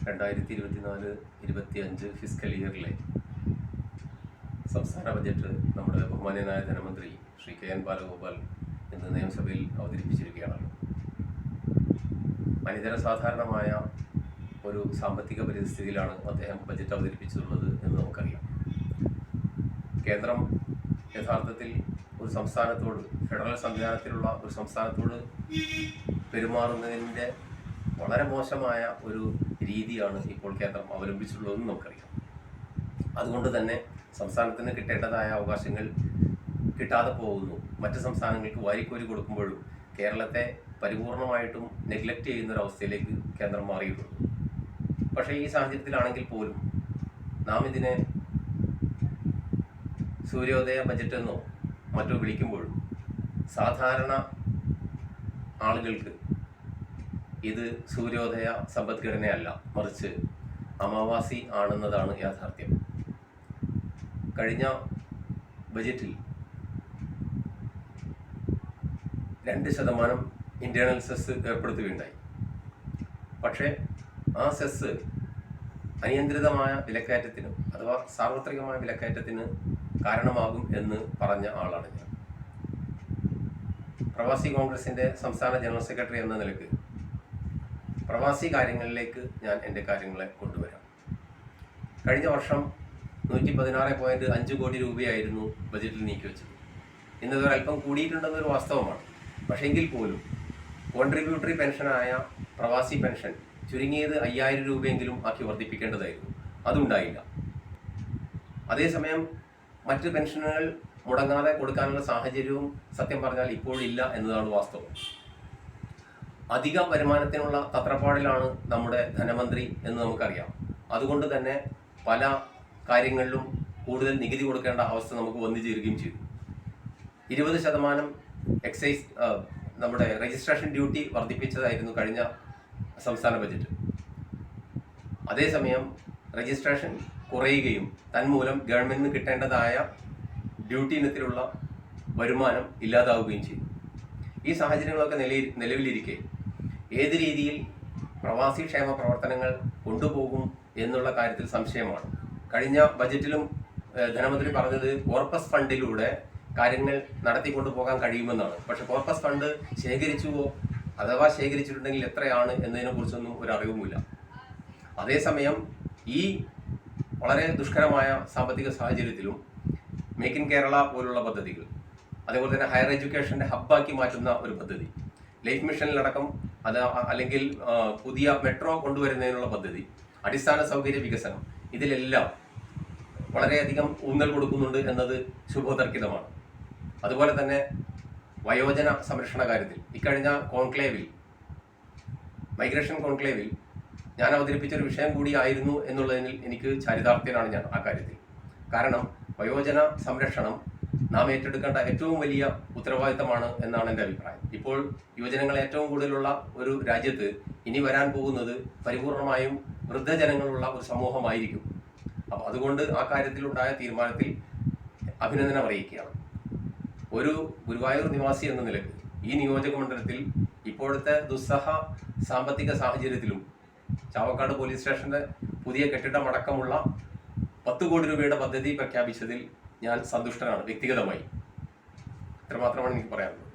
2024-25 fiscal ഇയറിലെ സംസ്ഥാന budget നമ്മുടെ ബഹുമാന്യനായ ധനമന്ത്രി ശ്രീ KN ബാലഗോപാൽ ഇന്ന് നിയമസഭയിൽ അവതരിപ്പിച്ചിരിക്കുകയാണ്. അനിതര സാധാരണമായ ഒരു സാമ്പത്തിക പരിസ്ഥിതിയിലാണ് അദ്ദേഹം ബജറ്റ് അവതരിപ്പിച്ചിട്ടുള്ളത് എന്ന് നമുക്കറിയാം. കേന്ദ്രം യഥാർത്ഥത്തിൽ ഒരു സംസ്ഥാനത്തോട്, ഫെഡറൽ സംവിധാനത്തിലുള്ള ഒരു സംസ്ഥാനത്തോട് പെരുമാറുന്നതിൻ്റെ വളരെ മോശമായ ഒരു രീതിയാണ് ഇപ്പോൾ കേന്ദ്രം അവലംബിച്ചിട്ടുള്ളതെന്ന് നമുക്കറിയാം. അതുകൊണ്ട് തന്നെ സംസ്ഥാനത്തിന് കിട്ടേണ്ടതായ അവകാശങ്ങൾ കിട്ടാതെ പോകുന്നു. മറ്റ് സംസ്ഥാനങ്ങൾക്ക് വാരിക്കോരി കൊടുക്കുമ്പോഴും കേരളത്തെ പരിപൂർണമായിട്ടും നെഗ്ലക്റ്റ് ചെയ്യുന്നൊരവസ്ഥയിലേക്ക് കേന്ദ്രം മാറിയിട്ടുണ്ട്. പക്ഷേ ഈ സാഹചര്യത്തിലാണെങ്കിൽ പോലും നാം ഇതിനെ സൂര്യോദയ ബജറ്റ് എന്നോ മറ്റോ വിളിക്കുമ്പോഴും സാധാരണ ആളുകൾക്ക് ഇത് സൂര്യോദയ സമ്പദ്ഘടനയല്ല, മറിച്ച് അമാവാസി ആണെന്നതാണ് യാഥാർത്ഥ്യം. കഴിഞ്ഞ ബജറ്റിൽ 2% ഇന്റേണൽ സെസ് ഏർപ്പെടുത്തുകയുണ്ടായി. പക്ഷേ ആ സെസ് അനിയന്ത്രിതമായ വിലക്കയറ്റത്തിന് അഥവാ സാർവത്രികമായ വിലക്കയറ്റത്തിന് കാരണമാകും എന്ന് പറഞ്ഞ ആളാണ് ഞാൻ. പ്രവാസി കോൺഗ്രസിൻ്റെ സംസ്ഥാന ജനറൽ സെക്രട്ടറി എന്ന നിലയ്ക്ക് പ്രവാസി കാര്യങ്ങളിലേക്ക് ഞാൻ എൻ്റെ കാര്യങ്ങളെ കൊണ്ടുവരാം. കഴിഞ്ഞ വർഷം 116.5 കോടി രൂപയായിരുന്നു ബജറ്റിൽ നീക്കിവെച്ചത്. ഇന്നതൊരല്പം കൂടിയിട്ടുണ്ടെന്നൊരു വാസ്തവമാണ്. പക്ഷേ എങ്കിൽ പോലും കോൺട്രിബ്യൂട്ടറി പെൻഷനായ പ്രവാസി പെൻഷൻ ചുരുങ്ങിയത് 5000 രൂപയെങ്കിലും ആക്കി വർദ്ധിപ്പിക്കേണ്ടതായിരുന്നു. അതുണ്ടായില്ല. അതേസമയം മറ്റ് പെൻഷനുകൾ മുടങ്ങാതെ കൊടുക്കാനുള്ള സാഹചര്യവും സത്യം പറഞ്ഞാൽ ഇപ്പോഴില്ല എന്നതാണ് വാസ്തവം. അധിക വരുമാനത്തിനുള്ള തത്രപ്പാടിലാണ് നമ്മുടെ ധനമന്ത്രി എന്ന് നമുക്കറിയാം. അതുകൊണ്ട് തന്നെ പല കാര്യങ്ങളിലും കൂടുതൽ നികുതി കൊടുക്കേണ്ട അവസ്ഥ നമുക്ക് വന്നു ചേരുകയും ചെയ്തു. 20% എക്സൈസ് നമ്മുടെ രജിസ്ട്രേഷൻ ഡ്യൂട്ടി വർദ്ധിപ്പിച്ചതായിരുന്നു കഴിഞ്ഞ സംസ്ഥാന ബജറ്റ്. അതേസമയം രജിസ്ട്രേഷൻ കുറയുകയും തന്മൂലം ഗവൺമെന്റിന് കിട്ടേണ്ടതായ ഡ്യൂട്ടി ഇനത്തിലുള്ള വരുമാനം ഇല്ലാതാവുകയും ചെയ്തു. ഈ സാഹചര്യങ്ങളൊക്കെ നിലവിലിരിക്കെ ഏത് രീതിയിൽ പ്രവാസി ക്ഷേമ പ്രവർത്തനങ്ങൾ കൊണ്ടുപോകും എന്നുള്ള കാര്യത്തിൽ സംശയമാണ്. കഴിഞ്ഞ ബജറ്റിലും ധനമന്ത്രി പറഞ്ഞത് കോർപ്പസ് ഫണ്ടിലൂടെ കാര്യങ്ങൾ നടത്തിക്കൊണ്ടുപോകാൻ കഴിയുമെന്നാണ്. പക്ഷെ കോർപ്പസ് ഫണ്ട് ശേഖരിച്ചുവോ അഥവാ ശേഖരിച്ചിട്ടുണ്ടെങ്കിൽ എത്രയാണ് എന്നതിനെ കുറിച്ചൊന്നും ഒരു അറിവുമില്ല. അതേസമയം ഈ വളരെ ദുഷ്കരമായ സാമ്പത്തിക സാഹചര്യത്തിലും മേക്ക് ഇൻ കേരള പോലുള്ള പദ്ധതികൾ, അതേപോലെ തന്നെ ഹയർ എഡ്യൂക്കേഷൻ്റെ ഹബ്ബാക്കി മാറ്റുന്ന ഒരു പദ്ധതി, ലൈഫ് മിഷനിലടക്കം അല്ലെങ്കിൽ പുതിയ മെട്രോ കൊണ്ടുവരുന്നതിനുള്ള പദ്ധതി, അടിസ്ഥാന സൗകര്യ വികസനം, ഇതിലെല്ലാം വളരെയധികം ഊന്നൽ കൊടുക്കുന്നുണ്ട് എന്നത് ശുഭോദർക്കിതമാണ്. അതുപോലെ തന്നെ വയോജന സംരക്ഷണ കാര്യത്തിൽ ഇക്കഴിഞ്ഞ കോൺക്ലേവിൽ, മൈഗ്രേഷൻ കോൺക്ലേവിൽ ഞാൻ അവതരിപ്പിച്ചൊരു വിഷയം കൂടി ആയിരുന്നു എന്നുള്ളതിൽ എനിക്ക് ചരിതാർത്ഥ്യനാണ് ഞാൻ ആ കാര്യത്തിൽ. കാരണം വയോജന സംരക്ഷണം നാം ഏറ്റെടുക്കേണ്ട ഏറ്റവും വലിയ ഉത്തരവാദിത്തമാണ് എന്നാണ് എൻ്റെ അഭിപ്രായം. ഇപ്പോൾ യുവജനങ്ങൾ ഏറ്റവും കൂടുതലുള്ള ഒരു രാജ്യത്ത് ഇനി വരാൻ പോകുന്നത് പരിപൂർണമായും വൃദ്ധജനങ്ങളുള്ള ഒരു സമൂഹമായിരിക്കും. അപ്പോൾ അതുകൊണ്ട് ആ കാര്യത്തിലുണ്ടായ തീരുമാനത്തിൽ അഭിനന്ദനം അറിയിക്കുകയാണ്. ഒരു ഗുരുവായൂർ നിവാസി എന്ന നിലയ്ക്ക് ഈ നിയോജക മണ്ഡലത്തിൽ ഇപ്പോഴത്തെ ദുസ്സഹ സാമ്പത്തിക സാഹചര്യത്തിലും ചാവക്കാട് പോലീസ് സ്റ്റേഷന്റെ പുതിയ കെട്ടിടമടക്കമുള്ള 10 കോടി രൂപയുടെ പദ്ധതി പ്രഖ്യാപിച്ചതിൽ ഞാൻ സന്തുഷ്ടനാണ് വ്യക്തിഗതമായി. ഇത്രമാത്രമാണ് എനിക്ക് പറയാനുള്ളത്.